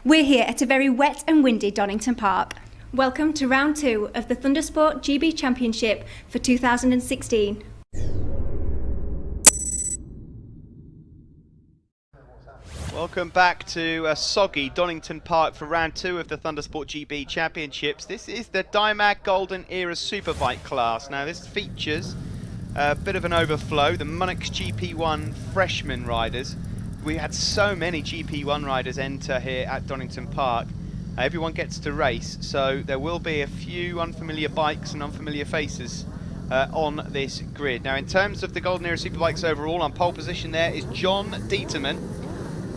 We're here at a very wet and windy Donington Park. Welcome to round 2 of the Thundersport GB Championship for 2016. Welcome back to soggy Donington Park for round 2 of the Thundersport GB Championships. This is the DYMAG Golden Era Superbike class. Now this features a bit of an overflow, the Munich GP1 freshman riders. We had so many GP1 riders enter here at Donington Park. Everyone gets to race, so there will be a few unfamiliar bikes and unfamiliar faces on this grid. Now in terms of the Golden Era Superbikes overall, on pole position there is John Dieterman,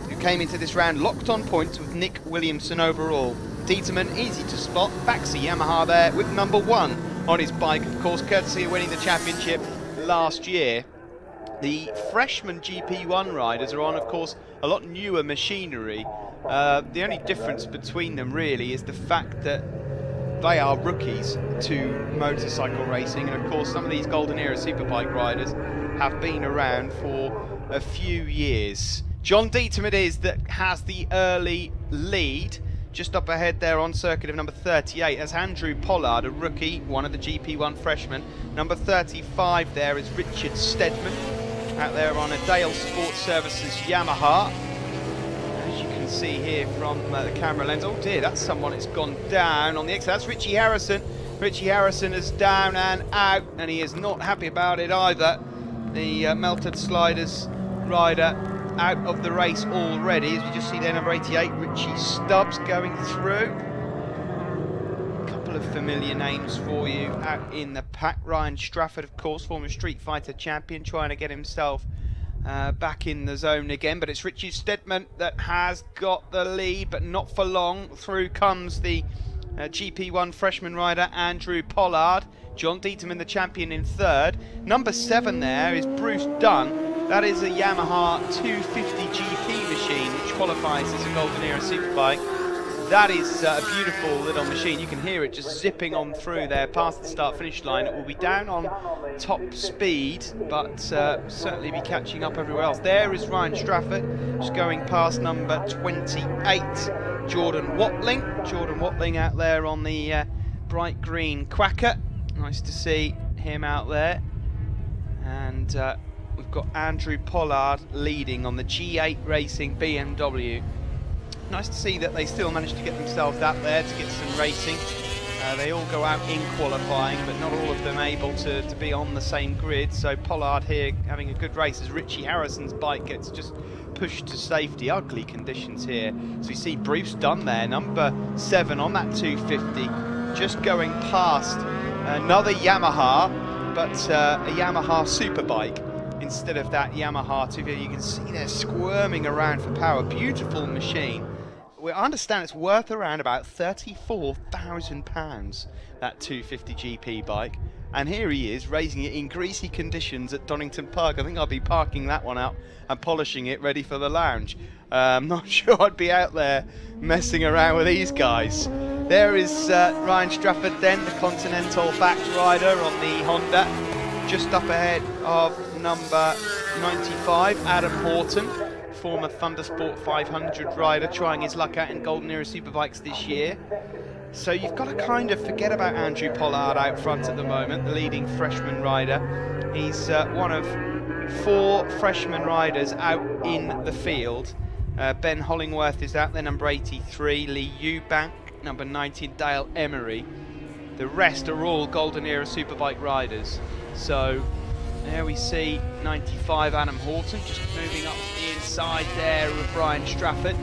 who came into this round locked on points with Nick Williamson overall. Dieterman, easy to spot, backs a Yamaha there with number 1 on his bike, of course, courtesy of winning the championship last year. The freshman GP1 riders are on, of course, a lot newer machinery. The only difference between them really is the fact that they are rookies to motorcycle racing, and of course some of these Golden Era Superbike riders have been around for a few years. John Dieterman it is that has the early lead. Just up ahead there on circuit of number 38, that's Andrew Pollard, a rookie, one of the GP1 freshmen. Number 35 there is Richard Stedman, out there on a Dale Sports Services Yamaha. As you can see here from the camera lens, oh dear, that's someone that's gone down on the exit. That's Richie Harrison. Richie Harrison is down and out, and he is not happy about it either. The Melted Sliders rider out of the race already, as you just see there, number 88, Richie Stubbs going through. A couple of familiar names for you out in the pack. Ryan Strafford, of course, former Street Fighter champion, trying to get himself back in the zone again, but it's Richie Stedman that has got the lead, but not for long. Through comes the GP1 freshman rider Andrew Pollard. John Dieterman, the champion, in third. Number 7 there is Bruce Dunn. That is a Yamaha 250 GP machine, which qualifies as a Golden Era Superbike. That is a beautiful little machine. You can hear it just zipping on through there past the start-finish line. It will be down on top speed, but certainly be catching up everywhere else. There is Ryan Strafford, just going past number 28, Jordan Watling. Jordan Watling out there on the bright green Quacker. Nice to see him out there. And we've got Andrew Pollard leading on the G8 Racing BMW. Nice to see that they still managed to get themselves out there to get some racing. They all go out in qualifying, but not all of them able to be on the same grid. So Pollard here having a good race as Richie Harrison's bike gets just pushed to safety. Ugly conditions here. So you see Bruce Dunn there, number 7 on that 250, just going past another Yamaha, but a Yamaha Superbike instead of that Yamaha 250. You can see they're squirming around for power. Beautiful machine. I understand it's worth around about £34,000, that 250 GP bike. And here he is, racing it in greasy conditions at Donington Park. I think I'll be parking that one out and polishing it ready for the lounge. I'm not sure I'd be out there messing around with these guys. There is Ryan Strafford then, the Continental backed rider on the Honda. Just up ahead of number 95, Adam Horton, former Thundersport 500 rider, trying his luck out in Golden Era Superbikes this year. So you've got to kind of forget about Andrew Pollard out front at the moment, the leading freshman rider. He's one of 4 freshman riders out in the field. Ben Hollingworth is out there, number 83, Lee Eubank, number 19, Dale Emery. The rest are all Golden Era Superbike riders. So there we see 95 Adam Horton just moving up to the inside there with Brian Strafford.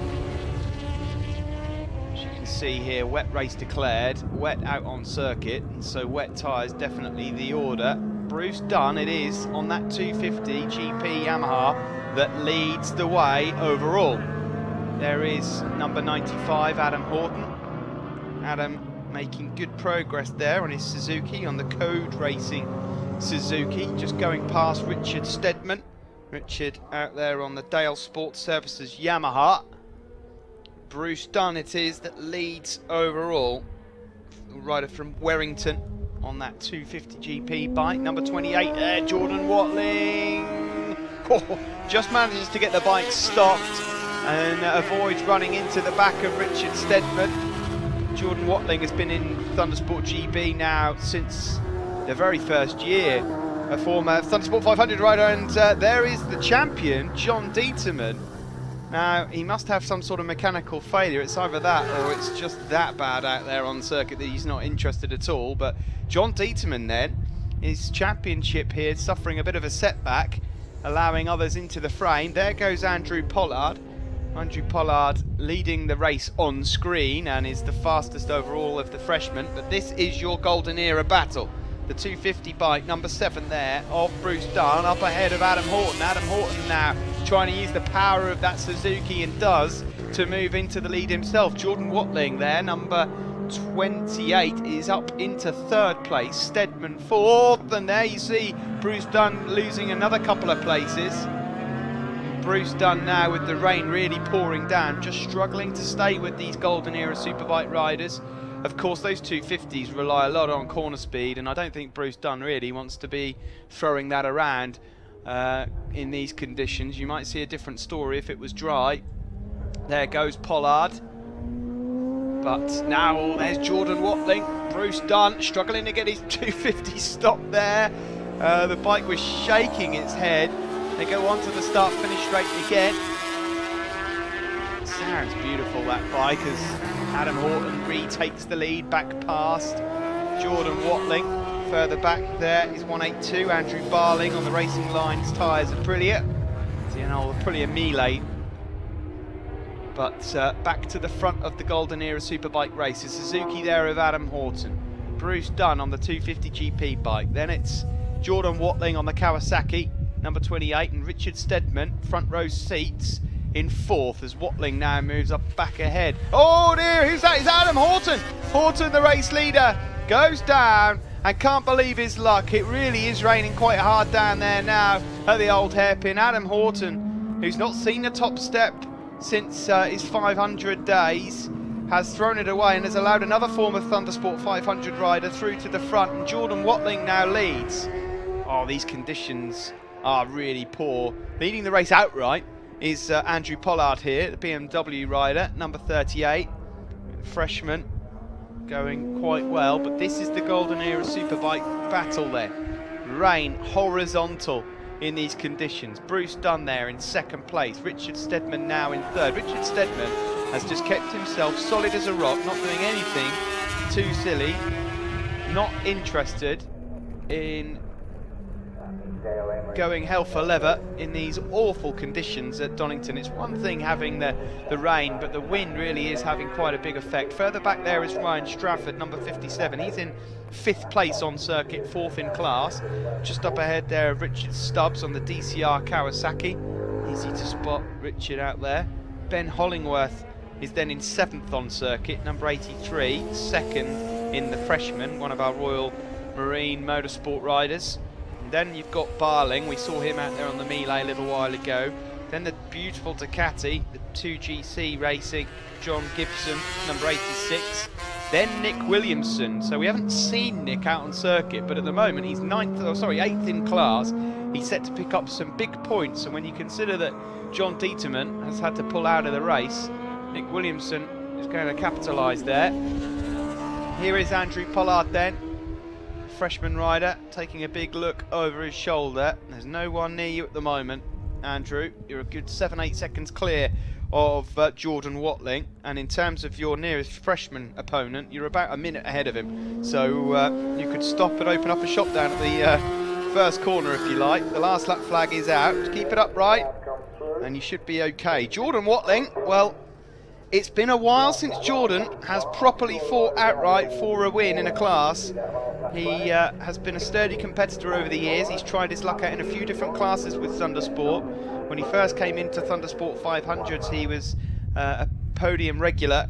As you can see here, wet race declared, wet out on circuit, so wet tyres definitely the order. Bruce Dunn it is on that 250 GP Yamaha that leads the way overall. There is number 95 Adam Horton. Adam making good progress there on his Suzuki, on the Code Racing Suzuki, just going past Richard Stedman. Richard out there on the Dale Sports Services Yamaha. Bruce Dunn it is that leads overall. The rider from Warrington on that 250 GP bike. Number 28 there, Jordan Watling. Oh, just manages to get the bike stopped and avoids running into the back of Richard Steadman. Jordan Watling has been in Thundersport GB now since the very first year. A former Thundersport 500 rider, and there is the champion, John Dieterman. Now, he must have some sort of mechanical failure. It's either that or it's just that bad out there on the circuit that he's not interested at all. But John Dieterman then, his championship here, suffering a bit of a setback, allowing others into the frame. There goes Andrew Pollard. Andrew Pollard leading the race on screen and is the fastest overall of the freshmen. But this is your golden era battle. The 250 bike, number 7 there, of Bruce Dunn, up ahead of Adam Horton. Adam Horton now trying to use the power of that Suzuki, and does, to move into the lead himself. Jordan Watling there, number 28, is up into 3rd place. Steadman 4th, and there you see Bruce Dunn losing another couple of places. Bruce Dunn now, with the rain really pouring down, just struggling to stay with these golden era superbike riders. Of course, those 250s rely a lot on corner speed, and I don't think Bruce Dunn really wants to be throwing that around in these conditions. You might see a different story if it was dry. There goes Pollard. But now there's Jordan Watling. Bruce Dunn struggling to get his 250 stopped there. The bike was shaking its head. They go on to the start-finish straight again. Sounds beautiful, that bike, as Adam Horton retakes the lead back past Jordan Watling. Further back there is 182, Andrew Barling on the Racing Lines tyres of Aprilia. See an old Aprilia Melee. But back to the front of the Golden Era Superbike race is Suzuki there of Adam Horton. Bruce Dunn on the 250 GP bike. Then it's Jordan Watling on the Kawasaki, number 28, and Richard Steadman, front row seats, in 4th, as Watling now moves up back ahead. Oh dear, who's that? It's Adam Horton. Horton, the race leader, goes down and can't believe his luck. It really is raining quite hard down there now at the old hairpin. Adam Horton, who's not seen the top step since his 500 days, has thrown it away and has allowed another former Thundersport 500 rider through to the front, and Jordan Watling now leads. Oh, these conditions are really poor. Leading the race outright is Andrew Pollard here, the BMW rider, number 38, freshman, going quite well. But this is the Golden Era Superbike battle there. Rain horizontal in these conditions. Bruce Dunn there in 2nd place. Richard Steadman now in 3rd. Richard Steadman has just kept himself solid as a rock, not doing anything too silly, not interested in going hell for leather in these awful conditions at Donington. It's one thing having the rain, but the wind really is having quite a big effect. Further back there is Ryan Strafford, number 57. He's in 5th place on circuit, 4th in class. Just up ahead there of Richard Stubbs on the DCR Kawasaki. Easy to spot Richard out there. Ben Hollingworth is then in 7th on circuit, number 83, 2nd in the freshman, one of our Royal Marine Motorsport riders. And then you've got Barling, we saw him out there on the Melee a little while ago. Then the beautiful Ducati, the 2GC Racing, John Gibson, number 86. Then Nick Williamson. So we haven't seen Nick out on circuit, but at the moment he's 8th in class. He's set to pick up some big points, and when you consider that John Dieterman has had to pull out of the race, Nick Williamson is going to capitalise there. Here is Andrew Pollard then, freshman rider, taking a big look over his shoulder. There's no one near you at the moment, Andrew. You're a good 7-8 seconds clear of Jordan Watling, and in terms of your nearest freshman opponent, you're about a minute ahead of him. So you could stop and open up a shop down at the first corner if you like. The last lap flag is out. Keep it upright and you should be okay. Jordan Watling, well, it's been a while since Jordan has properly fought outright for a win in a class. He has been a sturdy competitor over the years. He's tried his luck out in a few different classes with Thundersport. When he first came into Thundersport 500s, he was a podium regular.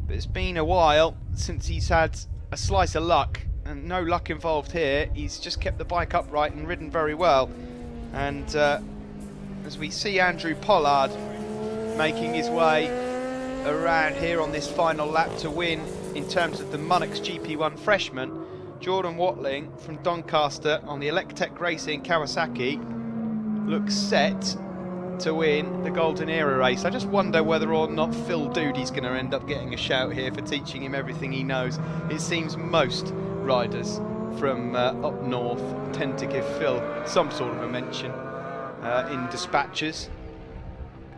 But it's been a while since he's had a slice of luck, and no luck involved here. He's just kept the bike upright and ridden very well. And as we see Andrew Pollard making his way around here on this final lap to win in terms of the Munich GP1 freshman, Jordan Watling from Doncaster on the Electech Racing Kawasaki looks set to win the Golden Era race. I just wonder whether or not Phil Doodie's going to end up getting a shout here for teaching him everything he knows. It seems most riders from up north tend to give Phil some sort of a mention in dispatches.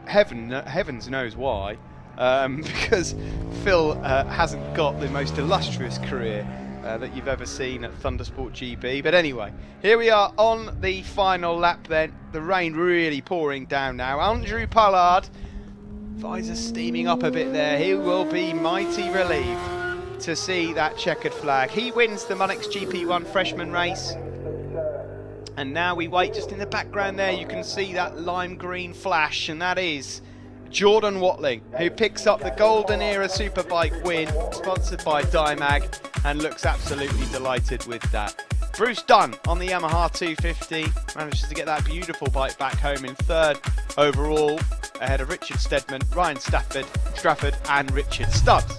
Heavens knows why, because Phil hasn't got the most illustrious career that you've ever seen at Thundersport GB. But anyway, here we are on the final lap then. The rain really pouring down now. Andrew Pollard, visor steaming up a bit there. He will be mighty relieved to see that checkered flag. He wins the Munich GP1 freshman race. And now we wait. Just in the background there, you can see that lime green flash, and that is Jordan Watling, who picks up the Golden Era Superbike win, sponsored by DYMAG, and looks absolutely delighted with that. Bruce Dunn on the Yamaha 250 manages to get that beautiful bike back home in third overall, ahead of Richard Stedman, Ryan Strafford and Richard Stubbs.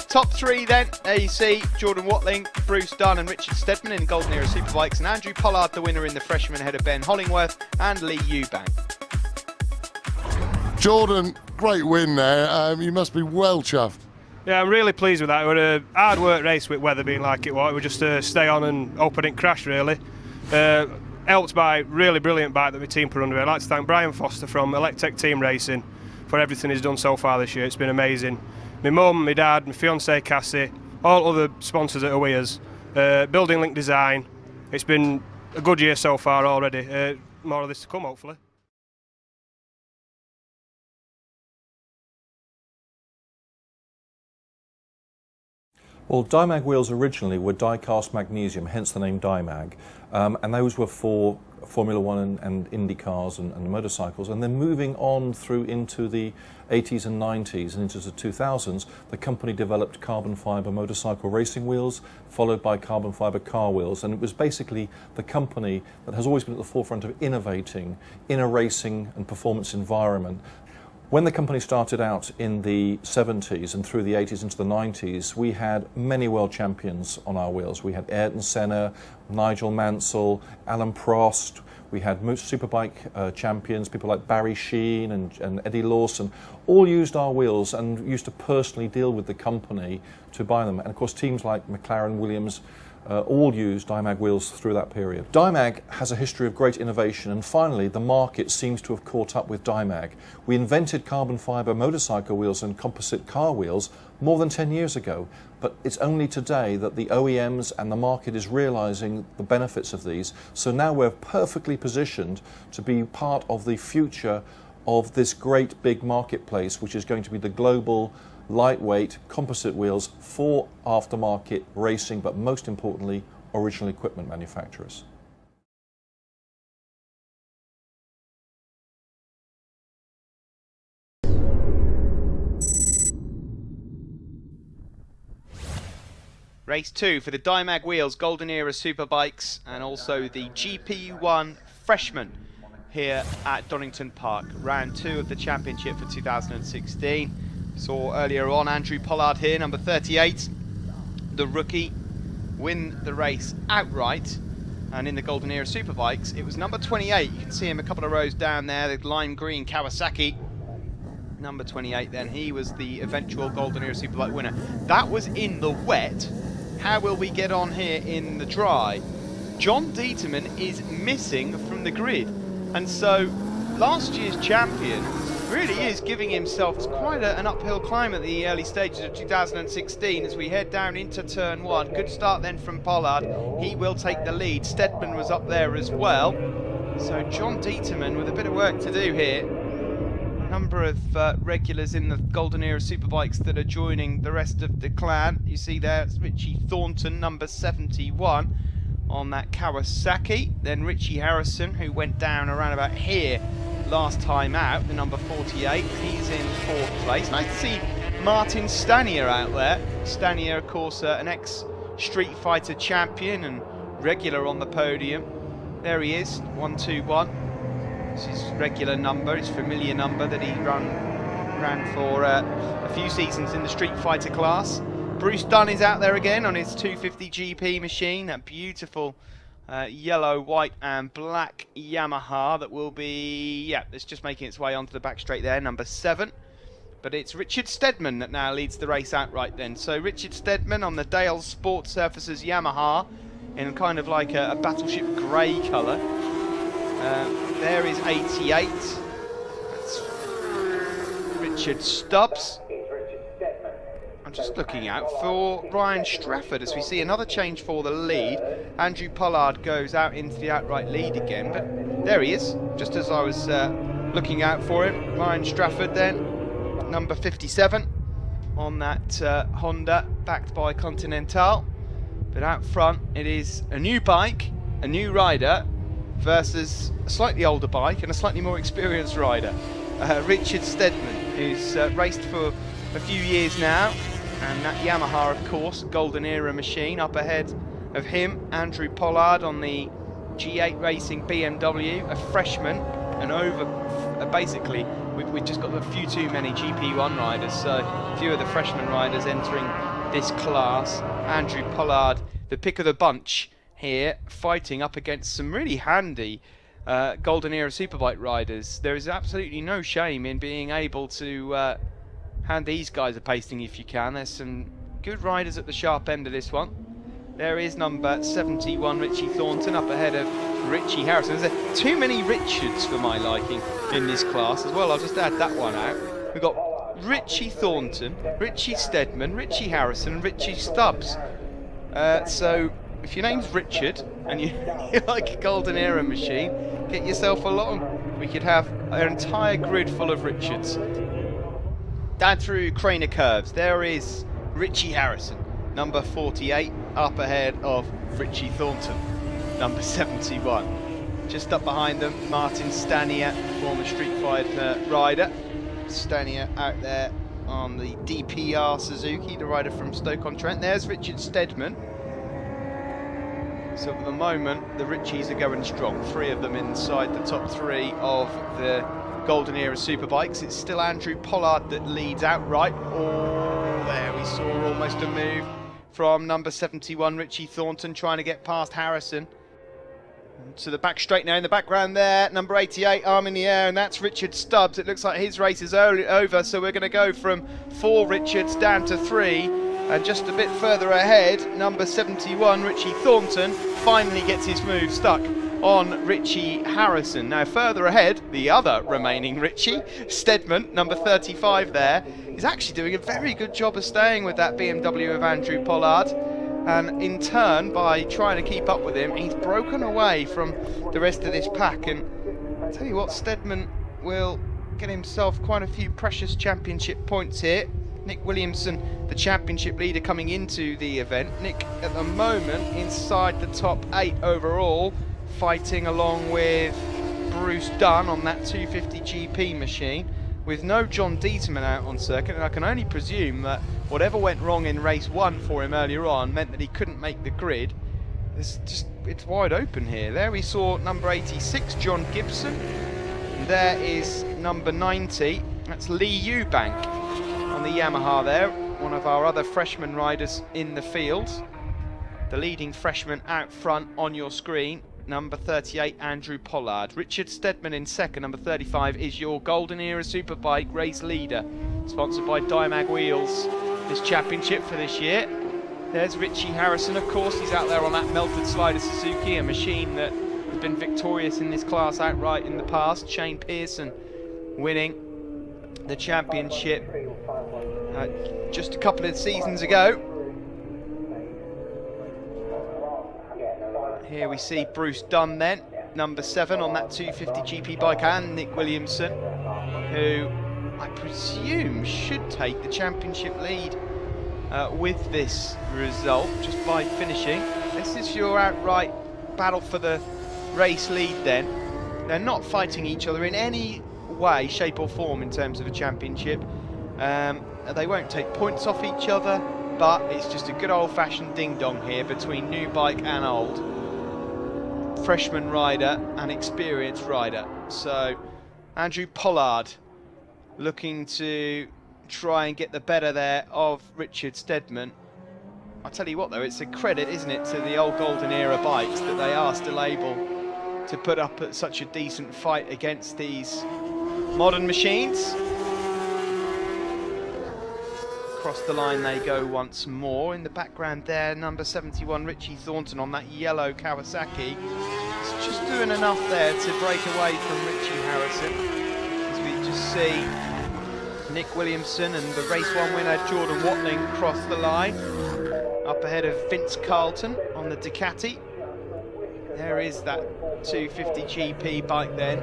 Top three then, there you see Jordan Watling, Bruce Dunn and Richard Stedman in Golden Era Superbikes, and Andrew Pollard the winner in the freshman ahead of Ben Hollingworth and Lee Eubank. Jordan, great win there. You must be well chuffed. Yeah, I'm really pleased with that. It was a hard work race with weather being like it was. It was just to stay on and hope I didn't crash, really. Helped by a really brilliant bike that my team put under me. I'd like to thank Brian Foster from Electech Team Racing for everything he's done so far this year. It's been amazing. My mum, my dad, my fiancée Cassie, all other sponsors at Aweas, Building Link Design. It's been a good year so far already. More of this to come, hopefully. Well, DYMAG wheels originally were die-cast magnesium, hence the name DYMAG, and those were for Formula One and Indy cars and motorcycles. And then moving on through into the 80s and 90s and into the 2000s, the company developed carbon fibre motorcycle racing wheels, followed by carbon fibre car wheels. And it was basically the company that has always been at the forefront of innovating in a racing and performance environment. When the company started out in the 70s and through the 80s into the 90s, we had many world champions on our wheels. We had Ayrton Senna, Nigel Mansell, Alan Prost. We had Superbike champions, people like Barry Sheen and Eddie Lawson, all used our wheels and used to personally deal with the company to buy them. And of course, teams like McLaren, Williams, all used DYMAG wheels through that period. DYMAG has a history of great innovation, and finally the market seems to have caught up with DYMAG. We invented carbon fibre motorcycle wheels and composite car wheels more than 10 years ago, but it's only today that the OEMs and the market is realising the benefits of these. So now we're perfectly positioned to be part of the future of this great big marketplace, which is going to be the global lightweight composite wheels for aftermarket racing, but most importantly, original equipment manufacturers. Race 2 for the DYMAG wheels, Golden Era Superbikes, and also the GP1 freshman here at Donington Park. Round 2 of the championship for 2016. Saw earlier on Andrew Pollard here, number 38, the rookie, win the race outright. And in the Golden Era Superbikes, it was number 28. You can see him a couple of rows down there, the lime green Kawasaki. Number 28 then, he was the eventual Golden Era Superbike winner. That was in the wet. How will we get on here in the dry? John Dieterman is missing from the grid. And so last year's champion really is giving himself quite an uphill climb at the early stages of 2016 as we head down into turn 1. Good start then from Pollard. He will take the lead. Stedman was up there as well. So John Dieterman with a bit of work to do here. Number of regulars in the Golden Era Superbikes that are joining the rest of the clan. You see there, it's Richie Thornton, number 71 on that Kawasaki. Then Richie Harrison, who went down around about here last time out, the number 48. He's in 4th place. Nice to see Martin Stanier out there. Stanier, of course, an ex-Street Fighter champion and regular on the podium. There he is, 121. It's his regular number, his familiar number that he ran for a few seasons in the Street Fighter class. Bruce Dunn is out there again on his 250 GP machine, that beautiful yellow, white and black Yamaha that will be, yeah, it's just making its way onto the back straight there, number 7. But it's Richard Steadman that now leads the race outright then. So Richard Steadman on the Dale Sport Surfaces Yamaha in kind of like a battleship grey colour. There is 88. That's Richard Stubbs. I'm just looking out for Ryan Strafford as we see another change for the lead. Andrew Pollard goes out into the outright lead again, but there he is, just as I was looking out for him. Ryan Strafford then, number 57 on that Honda, backed by Continental. But out front, it is a new bike, a new rider, versus a slightly older bike and a slightly more experienced rider. Richard Steadman, who's raced for a few years now, and that Yamaha, of course, golden era machine. Up ahead of him, Andrew Pollard on the G8 Racing BMW, a freshman, and basically we've just got a few too many GP1 riders, so a few of the freshman riders entering this class. Andrew Pollard, the pick of the bunch here, fighting up against some really handy golden era superbike riders. There is absolutely no shame in being able to hand these guys a pasting if you can. There's some good riders at the sharp end of this one. There is number 71, Richie Thornton, up ahead of Richie Harrison. There's too many Richards for my liking in this class as well. I'll just add that one out. We've got Richie Thornton, Richie Steadman, Richie Harrison and Richie Stubbs. So if your name's Richard and you like a golden era machine, get yourself along. We could have an entire grid full of Richards. Down through Craner Curves, there is Richie Harrison, number 48, up ahead of Richie Thornton, number 71. Just up behind them, Martin Stanier, former Street Fighter rider. Stanier out there on the DPR Suzuki, the rider from Stoke-on-Trent. There's Richard Steadman. So at the moment, the Richies are going strong. 3 of them inside the top 3 of the golden era superbikes. It's still Andrew Pollard that leads outright. Oh, there we saw almost a move from number 71, Richie Thornton, trying to get past Harrison. To the back straight now in the background there, number 88, arm in the air, and that's Richard Stubbs. It looks like his race is over, so we're going to go from 4 Richards down to 3. And just a bit further ahead, number 71, Richie Thornton, finally gets his move stuck on Richie Harrison. Now further ahead, the other remaining Richie, Steadman, number 35 there, is actually doing a very good job of staying with that BMW of Andrew Pollard. And in turn, by trying to keep up with him, he's broken away from the rest of this pack. And I'll tell you what, Steadman will get himself quite a few precious championship points here. Nick Williamson, the championship leader coming into the event. Nick, at the moment, inside the top 8 overall, fighting along with Bruce Dunn on that 250 GP machine, with no John Dieterman out on circuit, and I can only presume that whatever went wrong in race 1 for him earlier on meant that he couldn't make the grid. It's wide open here. There we saw number 86, John Gibson, and there is number 90, that's Lee Eubank on the Yamaha there, one of our other freshman riders in the field. The leading freshman out front on your screen, number 38, Andrew Pollard. Richard Steadman in second, number 35, is your Golden Era Superbike race leader, sponsored by DYMAG Wheels, this championship for this year. There's Richie Harrison, of course, he's out there on that melted slider Suzuki, a machine that has been victorious in this class outright in the past. Shane Pearson winning the championship just a couple of seasons ago. Here we see Bruce Dunn then, number 7 on that 250 GP bike, and Nick Williamson, who I presume should take the championship lead with this result, just by finishing. This is your outright battle for the race lead then. They're not fighting each other in any way, shape or form in terms of a championship. They won't take points off each other, but it's just a good old-fashioned ding-dong here between new bike and old. Freshman rider and experienced rider. So Andrew Pollard looking to try and get the better there of Richard Steadman. I'll tell you what though, it's a credit, isn't it, to the old golden era bikes that they are still able to put up at such a decent fight against these modern machines. Across the line they go once more. In the background there, number 71 Richie Thornton on that yellow Kawasaki. He's just doing enough there to break away from Richie Harrison. As we just see Nick Williamson and the race 1 winner Jordan Watling cross the line. Up ahead of Vince Carlton on the Ducati. There is that 250 GP bike then.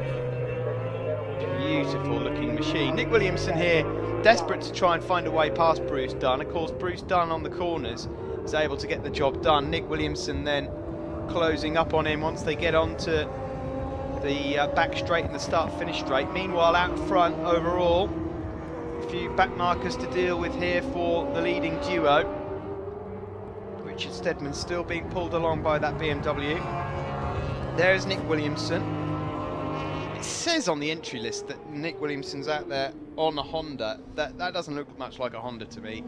Beautiful looking machine. Nick Williamson here, desperate to try and find a way past Bruce Dunn. Of course, Bruce Dunn on the corners is able to get the job done. Nick Williamson then closing up on him once they get onto the back straight and the start-finish straight. Meanwhile, out front overall, a few back markers to deal with here for the leading duo. Richard Steadman still being pulled along by that BMW. There's Nick Williamson. It says on the entry list that Nick Williamson's out there on a Honda. That doesn't look much like a Honda to me.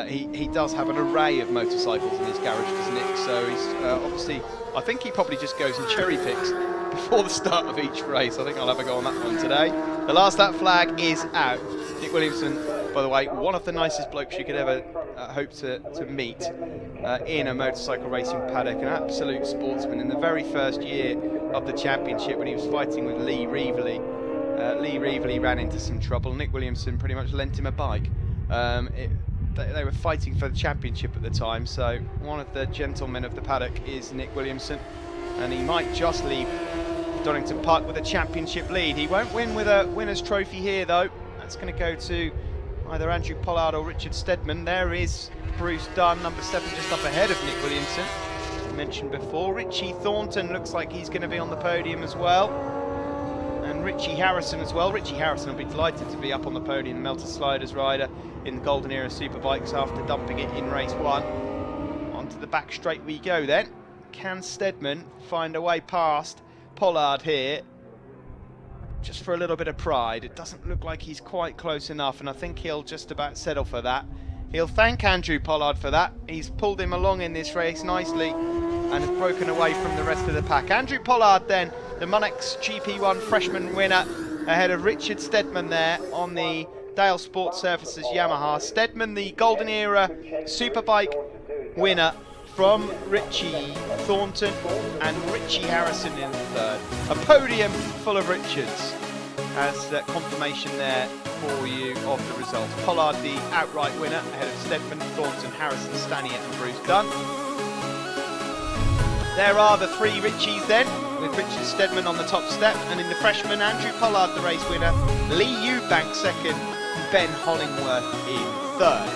He does have an array of motorcycles in his garage, doesn't Nick? So he's obviously, I think he probably just goes and cherry picks before the start of each race. I think I'll have a go on that one today. The last lap flag is out. Nick Williamson, by the way, one of the nicest blokes you could ever hope to meet in a motorcycle racing paddock, an absolute sportsman. In the very first year of the championship when he was fighting with Lee Reevely, Lee Reevely ran into some trouble. Nick Williamson pretty much lent him a bike. They were fighting for the championship at the time, so one of the gentlemen of the paddock is Nick Williamson, and he might just leave Donington Park with a championship lead. He won't win with a winner's trophy here though. That's going to go to either Andrew Pollard or Richard Steadman. There is Bruce Dunn, number 7, just up ahead of Nick Williamson, as I mentioned before. Richie Thornton looks like he's going to be on the podium as well, and Richie Harrison as well. Richie Harrison will be delighted to be up on the podium, the Melter Sliders rider in the Golden Era Superbikes after dumping it in race 1. Onto the back straight we go then. Can Steadman find a way past Pollard here? Just for a little bit of pride. It doesn't look like he's quite close enough, and I think he'll just about settle for that. He'll thank Andrew Pollard for that. He's pulled him along in this race nicely and has broken away from the rest of the pack. Andrew Pollard then, the Monex GP1 freshman winner, ahead of Richard Steadman there on the Dale Sport Surfaces Yamaha. Steadman, the Golden Era Superbike winner from Richie Thornton, and Richie Harrison in third. A podium full of Richards as confirmation there for you of the results. Pollard the outright winner ahead of Steadman, Thornton, Harrison, Stanier and Bruce Dunn. There are the 3 Richies then, with Richard Steadman on the top step, and in the freshman, Andrew Pollard the race winner, Lee Eubank second, Ben Hollingworth in third.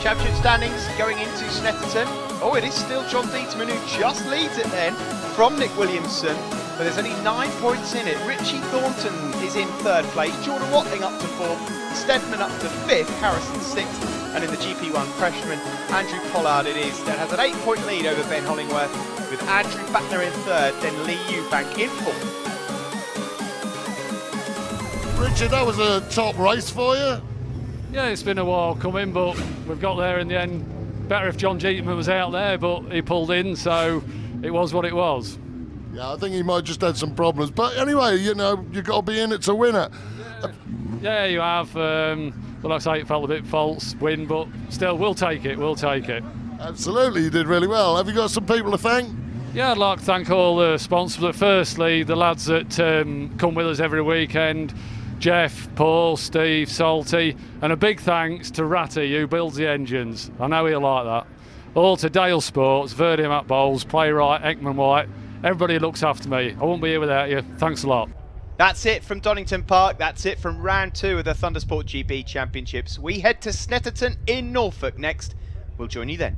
Championship standings going into Snetterton. Oh, it is still John Dieterman who just leads it then from Nick Williamson, but there's only 9 points in it. Richie Thornton is in third place, Jordan Watling up to 4th, Steadman up to 5th, Harrison 6th, and in the GP1 freshman, Andrew Pollard it is, that has an 8-point lead over Ben Hollingworth, with Andrew Backner in third, then Lee Eubank in 4th. Richard, that was a top race for you. Yeah, it's been a while coming, but we've got there in the end. Better if John Jeterman was out there, but he pulled in, so it was what it was. Yeah, I think he might just had some problems. But anyway, you know, you've got to be in it to win it. Yeah, you have. But like I say, it felt a bit false win, but still, we'll take it. We'll take it. Absolutely, you did really well. Have you got some people to thank? Yeah, I'd like to thank all the sponsors. But firstly, the lads that come with us every weekend. Jeff, Paul, Steve, Salty, and a big thanks to Ratty who builds the engines. I know he'll like that. All to Dale Sports, Verdi Matt Bowles, Playwright, Ekman White. Everybody looks after me. I wouldn't be here without you. Thanks a lot. That's it from Donington Park. That's it from round 2 of the Thundersport GB Championships. We head to Snetterton in Norfolk next. We'll join you then.